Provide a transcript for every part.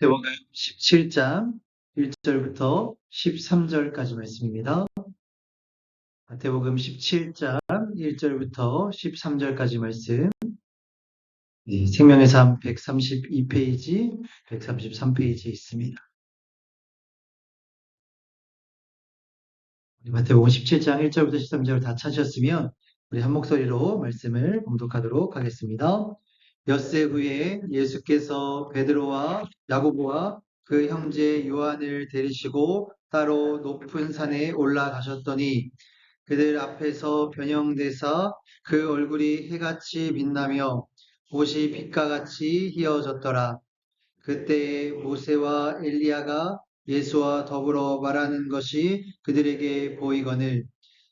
마태복음 17장 1절부터 13절까지 말씀입니다. 마태복음 17장 1절부터 13절까지 말씀. 생명의 삶 132페이지, 133페이지에 있습니다. 마태복음 17장 1절부터 13절을 다 찾으셨으면 우리 한 목소리로 말씀을 봉독하도록 하겠습니다. 엿새 후에 예수께서 베드로와 야고보와 그 형제 요한을 데리시고 따로 높은 산에 올라가셨더니 그들 앞에서 변형되사 그 얼굴이 해같이 빛나며 옷이 빛과 같이 희어졌더라. 그때에 모세와 엘리야가 예수와 더불어 말하는 것이 그들에게 보이거늘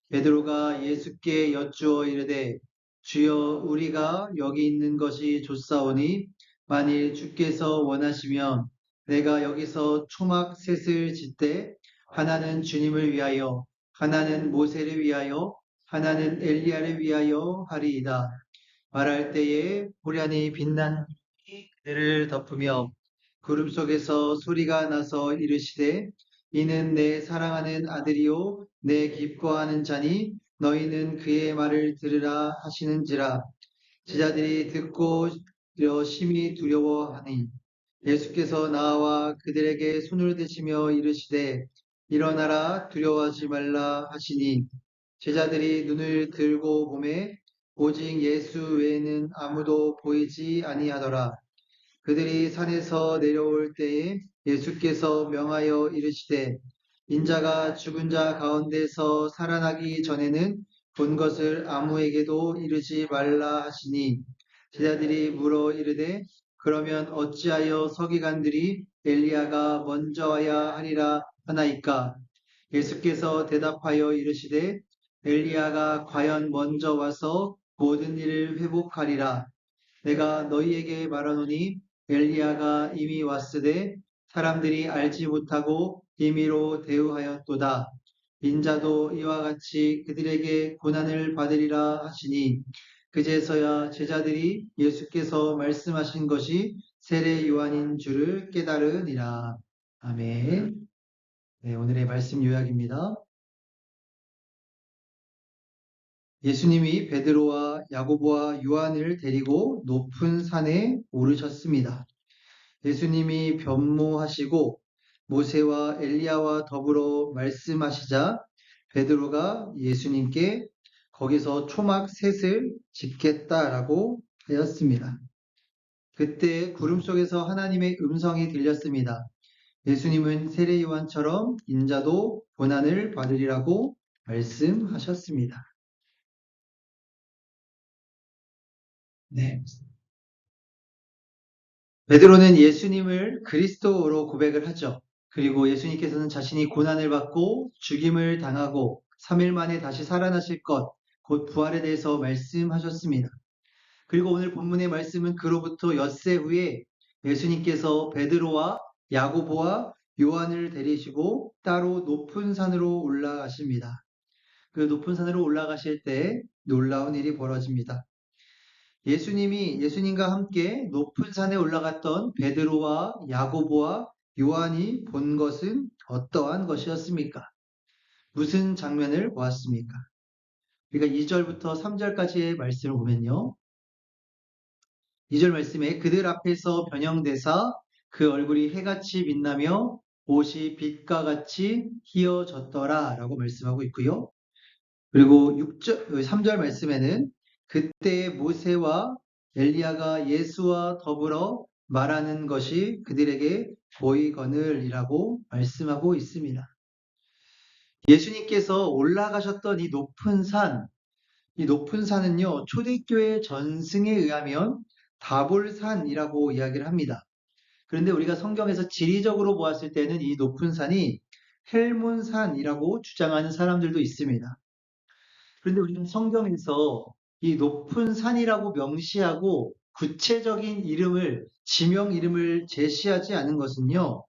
베드로가 예수께 여쭈어 이르되 주여 우리가 여기 있는 것이 좋사오니 만일 주께서 원하시면 내가 여기서 초막 셋을 짓되 하나는 주님을 위하여 하나는 모세를 위하여 하나는 엘리야를 위하여 하리이다. 말할 때에 호련히 빛난 빛이 그들을 덮으며 구름 속에서 소리가 나서 이르시되 이는 내 사랑하는 아들이요 내 기뻐하는 자니 너희는 그의 말을 들으라 하시는지라. 제자들이 듣고 심히 두려워하니 예수께서 나와 그들에게 손을 대시며 이르시되 일어나라 두려워하지 말라 하시니 제자들이 눈을 들고 보매 오직 예수 외에는 아무도 보이지 아니하더라. 그들이 산에서 내려올 때에 예수께서 명하여 이르시되 인자가 죽은 자 가운데서 살아나기 전에는 본 것을 아무에게도 이르지 말라 하시니 제자들이 물어 이르되 그러면 어찌하여 서기관들이 엘리야가 먼저 와야 하리라 하나이까. 예수께서 대답하여 이르시되 엘리야가 과연 먼저 와서 모든 일을 회복하리라. 내가 너희에게 말하노니 엘리야가 이미 왔으되 사람들이 알지 못하고 임의로 대우하였도다. 인자도 이와 같이 그들에게 고난을 받으리라 하시니 그제서야 제자들이 예수께서 말씀하신 것이 세례 요한인 줄을 깨달으니라. 아멘. 네, 오늘의 말씀 요약입니다. 예수님이 베드로와 야고보와 요한을 데리고 높은 산에 오르셨습니다. 예수님이 변모하시고 모세와 엘리야와 더불어 말씀하시자 베드로가 예수님께 거기서 초막 셋을 짓겠다라고 하였습니다. 그때 구름 속에서 하나님의 음성이 들렸습니다. 예수님은 세례 요한처럼 인자도 고난을 받으리라고 말씀하셨습니다. 네. 베드로는 예수님을 그리스도로 고백을 하죠. 그리고 예수님께서는 자신이 고난을 받고 죽임을 당하고 3일 만에 다시 살아나실 것, 곧 부활에 대해서 말씀하셨습니다. 그리고 오늘 본문의 말씀은 그로부터 엿새 후에 예수님께서 베드로와 야고보와 요한을 데리시고 따로 높은 산으로 올라가십니다. 그 높은 산으로 올라가실 때 놀라운 일이 벌어집니다. 예수님과 함께 높은 산에 올라갔던 베드로와 야고보와 요한이 본 것은 어떠한 것이었습니까? 무슨 장면을 보았습니까? 우리가 2절부터 3절까지의 말씀을 보면요. 2절 말씀에 그들 앞에서 변형되사 그 얼굴이 해같이 빛나며 옷이 빛과 같이 희어졌더라 라고 말씀하고 있고요. 그리고 3절 말씀에는 그때 모세와 엘리야가 예수와 더불어 말하는 것이 그들에게 보이거늘이라고 말씀하고 있습니다. 예수님께서 올라가셨던 이 높은 산은요, 초대교회 전승에 의하면 다볼산이라고 이야기를 합니다. 그런데 우리가 성경에서 지리적으로 보았을 때는 이 높은 산이 헬몬산이라고 주장하는 사람들도 있습니다. 그런데 우리는 성경에서 이 높은 산이라고 명시하고 구체적인 지명 이름을 제시하지 않은 것은요,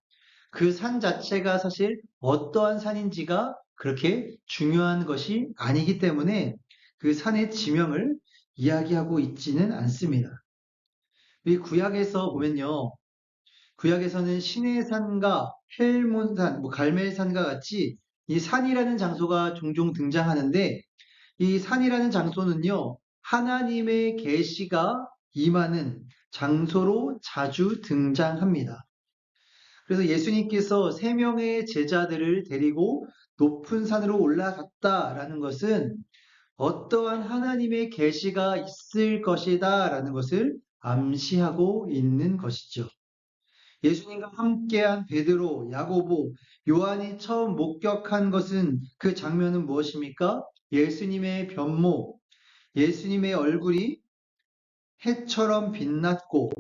그 산 자체가 사실 어떠한 산인지가 그렇게 중요한 것이 아니기 때문에 그 산의 지명을 이야기하고 있지는 않습니다. 이 구약에서 보면요, 구약에서는 시내산과 헬몬산, 갈멜산과 같이 이 산이라는 장소가 종종 등장하는데 이 산이라는 장소는요, 하나님의 계시가 임하는 장소로 자주 등장합니다. 그래서 예수님께서 세 명의 제자들을 데리고 높은 산으로 올라갔다라는 것은 어떠한 하나님의 계시가 있을 것이다라는 것을 암시하고 있는 것이죠. 예수님과 함께한 베드로, 야고보, 요한이 처음 목격한 것은 그 장면은 무엇입니까? 예수님의 변모, 예수님의 얼굴이 해처럼 빛났고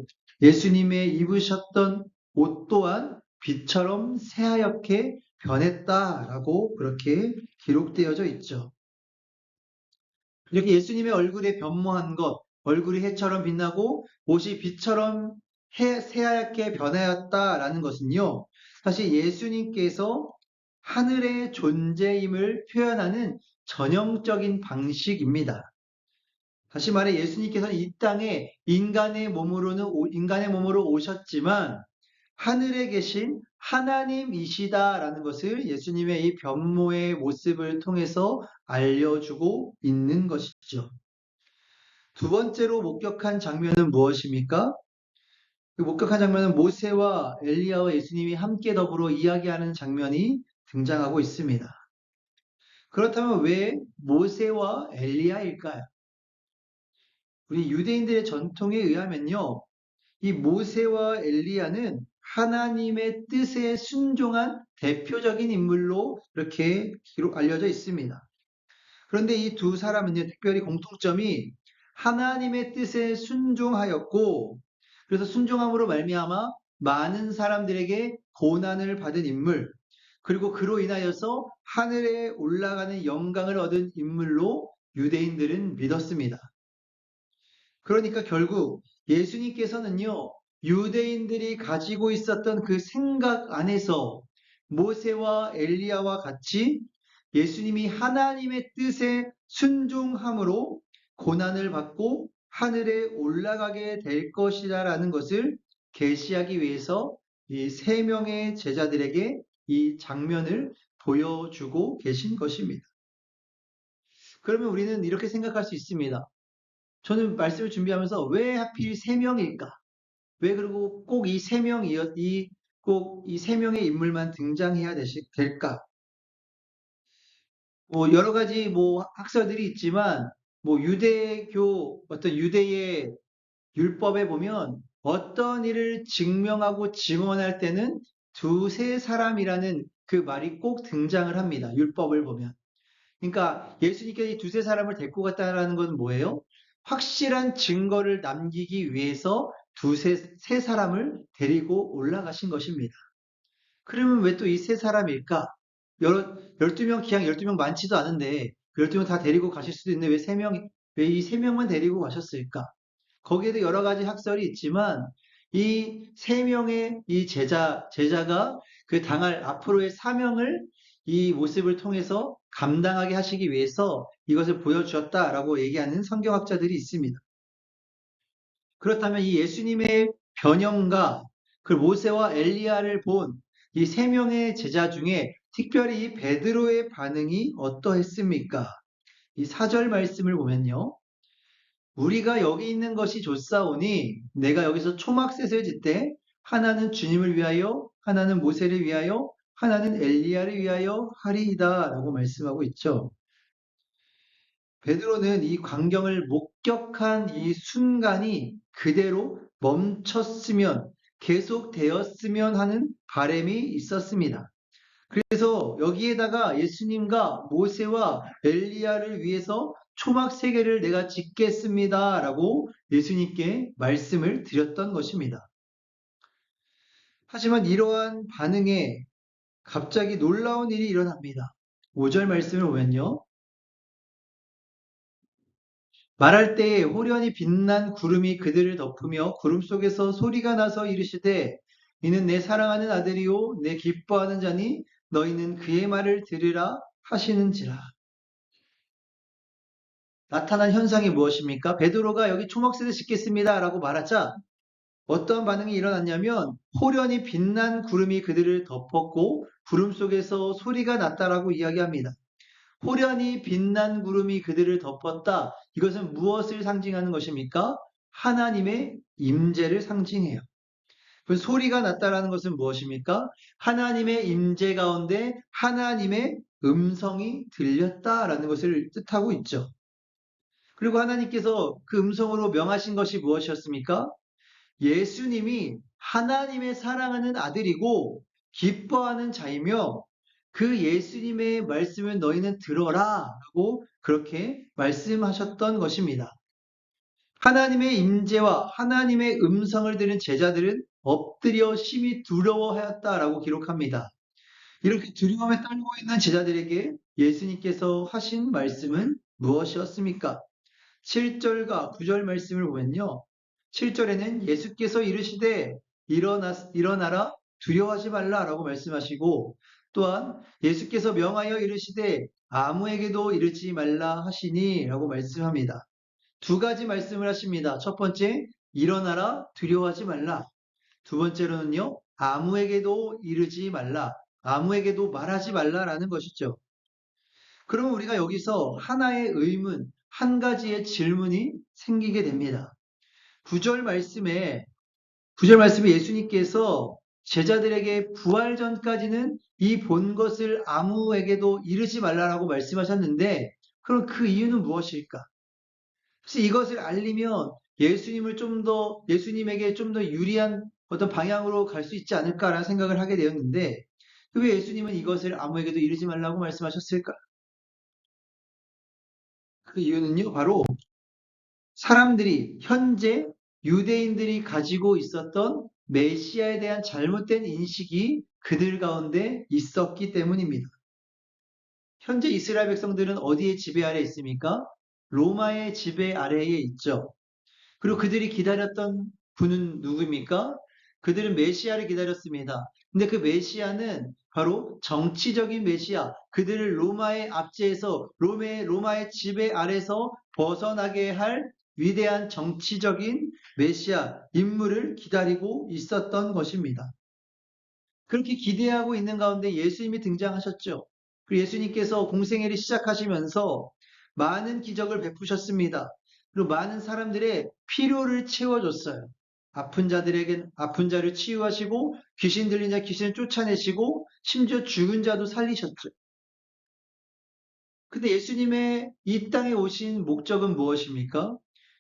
예수님의 입으셨던 옷 또한 빛처럼 새하얗게 변했다라고 그렇게 기록되어져 있죠. 이렇게 예수님의 얼굴에 변모한 것, 얼굴이 해처럼 빛나고 옷이 빛처럼 새하얗게 변하였다라는 것은요. 사실 예수님께서 하늘의 존재임을 표현하는 전형적인 방식입니다. 다시 말해 예수님께서는 이 땅에 인간의 몸으로 오셨지만 하늘에 계신 하나님이시다라는 것을 예수님의 이 변모의 모습을 통해서 알려주고 있는 것이죠. 두 번째로 목격한 장면은 무엇입니까? 그 목격한 장면은 모세와 엘리야와 예수님이 함께 더불어 이야기하는 장면이 등장하고 있습니다. 그렇다면 왜 모세와 엘리야일까요? 우리 유대인들의 전통에 의하면요. 이 모세와 엘리야는 하나님의 뜻에 순종한 대표적인 인물로 이렇게 알려져 있습니다. 그런데 이 두 사람은요, 특별히 공통점이 하나님의 뜻에 순종하였고, 그래서 순종함으로 말미암아 많은 사람들에게 고난을 받은 인물, 그리고 그로 인하여서 하늘에 올라가는 영광을 얻은 인물로 유대인들은 믿었습니다. 그러니까 결국 예수님께서는요, 유대인들이 가지고 있었던 그 생각 안에서 모세와 엘리야와 같이 예수님이 하나님의 뜻에 순종함으로 고난을 받고 하늘에 올라가게 될 것이라는 것을 계시하기 위해서 이 세 명의 제자들에게 이 장면을 보여주고 계신 것입니다. 그러면 우리는 이렇게 생각할 수 있습니다. 저는 말씀을 준비하면서 왜 하필 세 명일까? 왜 그리고 꼭 이 세 명이 꼭 이 세 명의 인물만 등장해야 될까? 뭐 여러 가지 뭐 학설들이 있지만 뭐 유대교 어떤 유대의 율법에 보면 어떤 일을 증명하고 증언할 때는 두세 사람이라는 그 말이 꼭 등장을 합니다. 율법을 보면. 그러니까 예수님께서 이 두세 사람을 데리고 갔다라는 건 뭐예요? 확실한 증거를 남기기 위해서 세 사람을 데리고 올라가신 것입니다. 그러면 왜 또 이 세 사람일까? 12명, 기왕 12명 많지도 않은데 12명 다 데리고 가실 수도 있는데 왜 이 세 명만 데리고 가셨을까? 거기에도 여러 가지 학설이 있지만 이 세 명의 이 제자가 그 당할 앞으로의 사명을 이 모습을 통해서 감당하게 하시기 위해서 이것을 보여주었다라고 얘기하는 성경학자들이 있습니다. 그렇다면 이 예수님의 변형과 그 모세와 엘리야를 본 이 세 명의 제자 중에 특별히 이 베드로의 반응이 어떠했습니까? 이 4절 말씀을 보면요. 우리가 여기 있는 것이 좋사오니 내가 여기서 초막셋을 짓되 하나는 주님을 위하여 하나는 모세를 위하여 하나는 엘리야를 위하여 하리이다 라고 말씀하고 있죠. 베드로는 이 광경을 목격한 이 순간이 그대로 멈췄으면 계속되었으면 하는 바람이 있었습니다. 그래서 여기에다가 예수님과 모세와 엘리야를 위해서 초막 3개를 내가 짓겠습니다 라고 예수님께 말씀을 드렸던 것입니다. 하지만 이러한 반응에 갑자기 놀라운 일이 일어납니다. 5절 말씀을 보면요. 말할 때에 호련히 빛난 구름이 그들을 덮으며 구름 속에서 소리가 나서 이르시되 이는 내 사랑하는 아들이요 내 기뻐하는 자니 너희는 그의 말을 들으라 하시는지라. 나타난 현상이 무엇입니까? 베드로가 여기 초막새를 짓겠습니다 라고 말하자 어떤 반응이 일어났냐면 호련히 빛난 구름이 그들을 덮었고 구름 속에서 소리가 났다라고 이야기합니다. 호련히 빛난 구름이 그들을 덮었다. 이것은 무엇을 상징하는 것입니까? 하나님의 임재를 상징해요. 그 소리가 났다라는 것은 무엇입니까? 하나님의 임재 가운데 하나님의 음성이 들렸다라는 것을 뜻하고 있죠. 그리고 하나님께서 그 음성으로 명하신 것이 무엇이었습니까? 예수님이 하나님의 사랑하는 아들이고 기뻐하는 자이며 그 예수님의 말씀을 너희는 들어라 라고 그렇게 말씀하셨던 것입니다. 하나님의 임재와 하나님의 음성을 들은 제자들은 엎드려 심히 두려워하였다라고 기록합니다. 이렇게 두려움에 떨고 있는 제자들에게 예수님께서 하신 말씀은 무엇이었습니까? 7절과 9절 말씀을 보면요. 7절에는 예수께서 이르시되 일어나라 두려워하지 말라라고 말씀하시고 또한 예수께서 명하여 이르시되 아무에게도 이르지 말라 하시니라고 말씀합니다. 두 가지 말씀을 하십니다. 첫 번째, 일어나라 두려워하지 말라. 두 번째로는요, 아무에게도 이르지 말라. 아무에게도 말하지 말라라는 것이죠. 그러면 우리가 여기서 하나의 의문, 한 가지의 질문이 생기게 됩니다. 9절 말씀에, 9절 말씀에 예수님께서 제자들에게 부활 전까지는 이 본 것을 아무에게도 이르지 말라라고 말씀하셨는데, 그럼 그 이유는 무엇일까? 혹시 이것을 알리면 예수님에게 좀 더 유리한 어떤 방향으로 갈 수 있지 않을까라는 생각을 하게 되었는데, 왜 예수님은 이것을 아무에게도 이르지 말라고 말씀하셨을까? 그 이유는요, 바로 사람들이 현재 유대인들이 가지고 있었던 메시아에 대한 잘못된 인식이 그들 가운데 있었기 때문입니다. 현재 이스라엘 백성들은 어디의 지배 아래 있습니까? 로마의 지배 아래에 있죠. 그리고 그들이 기다렸던 분은 누구입니까? 그들은 메시아를 기다렸습니다. 근데 그 메시아는 바로 정치적인 메시아, 그들을 로마의 압제에서 로마의 지배 아래서 벗어나게 할 위대한 정치적인 메시아 인물을 기다리고 있었던 것입니다. 그렇게 기대하고 있는 가운데 예수님이 등장하셨죠. 그리고 예수님께서 공생애를 시작하시면서 많은 기적을 베푸셨습니다. 그리고 많은 사람들의 필요를 채워줬어요. 아픈 자를 치유하시고 귀신 들린 자 귀신을 쫓아내시고 심지어 죽은 자도 살리셨죠. 근데 예수님의 이 땅에 오신 목적은 무엇입니까?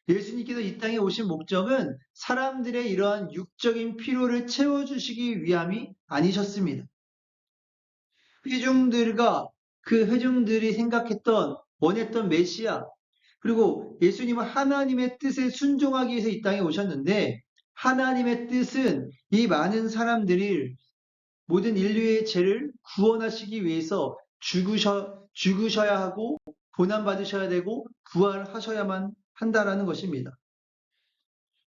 예수님께서 이 땅에 오신 목적은 사람들의 이러한 육적인 필요를 채워주시기 위함이 아니셨습니다. 그 회중들이 생각했던, 원했던 메시아, 그리고 예수님은 하나님의 뜻에 순종하기 위해서 이 땅에 오셨는데, 하나님의 뜻은 이 많은 사람들을, 모든 인류의 죄를 구원하시기 위해서 죽으셔야 하고, 고난받으셔야 되고, 부활하셔야만 한다라는 것입니다.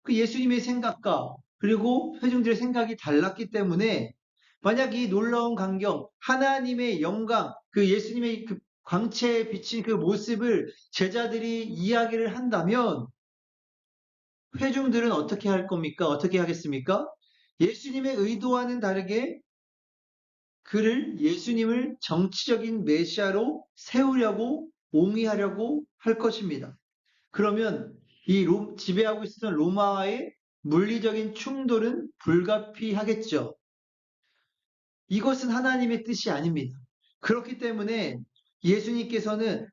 그 예수님의 생각과 그리고 회중들의 생각이 달랐기 때문에 만약 이 놀라운 광경, 하나님의 영광, 그 예수님의 그 광채에 비친 그 모습을 제자들이 이야기를 한다면 회중들은 어떻게 할 겁니까? 어떻게 하겠습니까? 예수님의 의도와는 다르게 예수님을 정치적인 메시아로 세우려고 옹이하려고 할 것입니다. 그러면 지배하고 있었던 로마와의 물리적인 충돌은 불가피하겠죠. 이것은 하나님의 뜻이 아닙니다. 그렇기 때문에 예수님께서는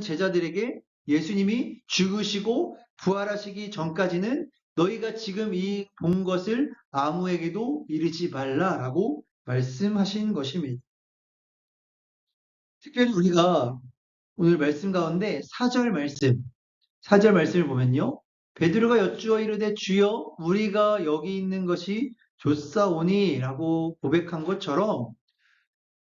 제자들에게 예수님이 죽으시고 부활하시기 전까지는 너희가 지금 이 본 것을 아무에게도 이르지 말라라고 말씀하신 것입니다. 특별히 우리가 오늘 말씀 가운데 4절 말씀을 보면요. 베드로가 여쭈어 이르되 주여 우리가 여기 있는 것이 좋사오니라고 고백한 것처럼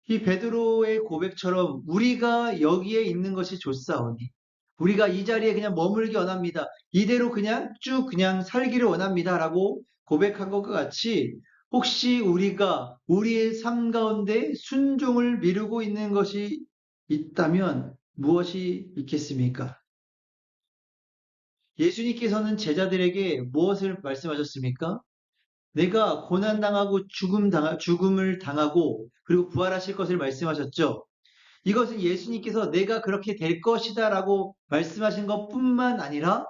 이 베드로의 고백처럼 우리가 여기에 있는 것이 좋사오니 우리가 이 자리에 그냥 머물기 원합니다. 이대로 그냥 쭉 그냥 살기를 원합니다라고 고백한 것과 같이 혹시 우리가 우리의 삶 가운데 순종을 미루고 있는 것이 있다면 무엇이 있겠습니까? 예수님께서는 제자들에게 무엇을 말씀하셨습니까? 내가 고난당하고 죽음을 당하고 그리고 부활하실 것을 말씀하셨죠. 이것은 예수님께서 내가 그렇게 될 것이다 라고 말씀하신 것뿐만 아니라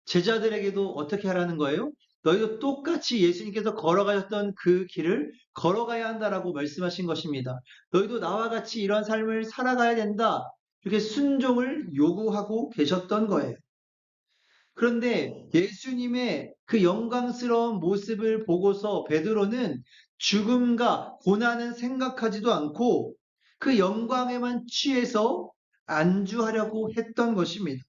제자들에게도 어떻게 하라는 거예요? 너희도 똑같이 예수님께서 걸어가셨던 그 길을 걸어가야 한다라고 말씀하신 것입니다. 너희도 나와 같이 이런 삶을 살아가야 된다. 이렇게 순종을 요구하고 계셨던 거예요. 그런데 예수님의 그 영광스러운 모습을 보고서 베드로는 죽음과 고난은 생각하지도 않고 그 영광에만 취해서 안주하려고 했던 것입니다.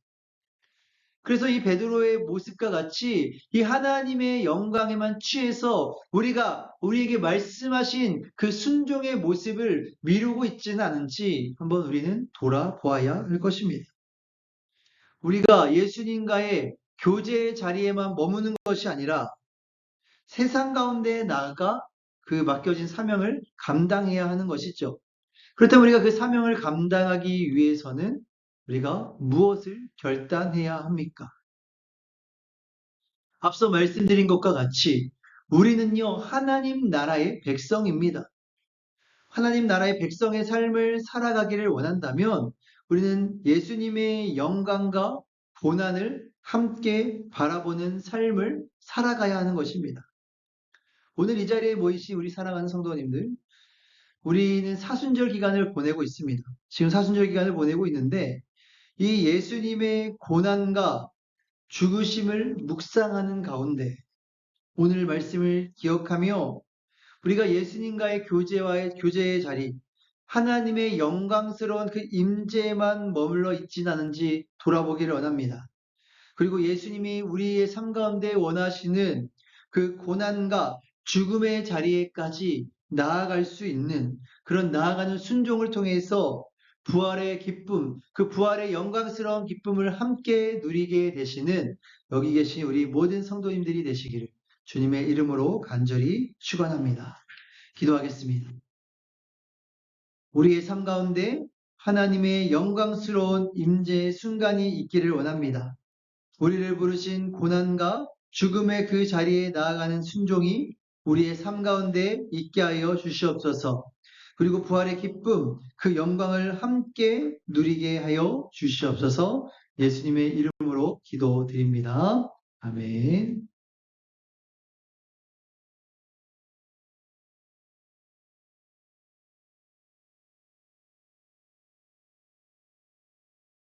그래서 이 베드로의 모습과 같이 이 하나님의 영광에만 취해서 우리에게 말씀하신 그 순종의 모습을 미루고 있지는 않은지 한번 우리는 돌아보아야 할 것입니다. 우리가 예수님과의 교제의 자리에만 머무는 것이 아니라 세상 가운데 나아가 그 맡겨진 사명을 감당해야 하는 것이죠. 그렇다면 우리가 그 사명을 감당하기 위해서는 우리가 무엇을 결단해야 합니까? 앞서 말씀드린 것과 같이 우리는요, 하나님 나라의 백성입니다. 하나님 나라의 백성의 삶을 살아가기를 원한다면 우리는 예수님의 영광과 고난을 함께 바라보는 삶을 살아가야 하는 것입니다. 오늘 이 자리에 모이신 우리 사랑하는 성도님들, 우리는 사순절 기간을 보내고 있습니다. 지금 사순절 기간을 보내고 있는데 이 예수님의 고난과 죽으심을 묵상하는 가운데 오늘 말씀을 기억하며 우리가 예수님과의 교제의 자리, 하나님의 영광스러운 그 임재에만 머물러 있진 않은지 돌아보기를 원합니다. 그리고 예수님이 우리의 삶 가운데 원하시는 그 고난과 죽음의 자리에까지 나아갈 수 있는 그런 나아가는 순종을 통해서 부활의 기쁨, 그 부활의 영광스러운 기쁨을 함께 누리게 되시는 여기 계신 우리 모든 성도님들이 되시기를 주님의 이름으로 간절히 축원합니다. 기도하겠습니다. 우리의 삶 가운데 하나님의 영광스러운 임재의 순간이 있기를 원합니다. 우리를 부르신 고난과 죽음의 그 자리에 나아가는 순종이 우리의 삶 가운데 있게 하여 주시옵소서. 그리고 부활의 기쁨, 그 영광을 함께 누리게 하여 주시옵소서. 예수님의 이름으로 기도드립니다. 아멘.